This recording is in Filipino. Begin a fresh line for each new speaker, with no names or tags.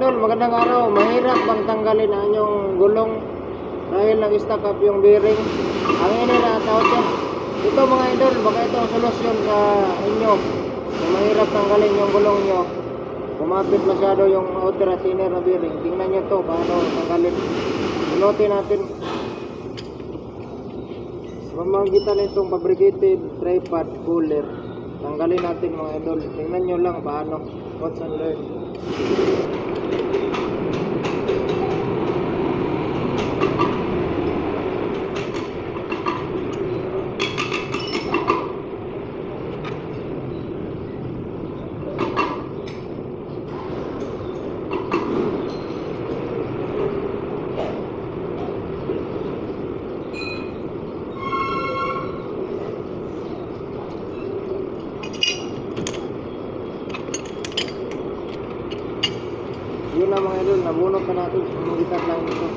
idol, magandang araw. Mahirap bang tanggalin ang inyong gulong dahil nag-stack up yung bearing? Ang ini na tawag yan. Ito mga idol, baka ito ang solusyon sa inyo. Kung mahirap tanggalin yung gulong nyo, kumapit masyado yung outer at inner na bearing. Tingnan nyo to, paano tanggalin. Pinutin natin. Pamagitan nitong fabricated tripod cooler. Tanggalin natin mga idol. Tingnan nyo lang paano. Watch and learn. Yun na mga idol, nabunot na natin. Pamagitan lang ito.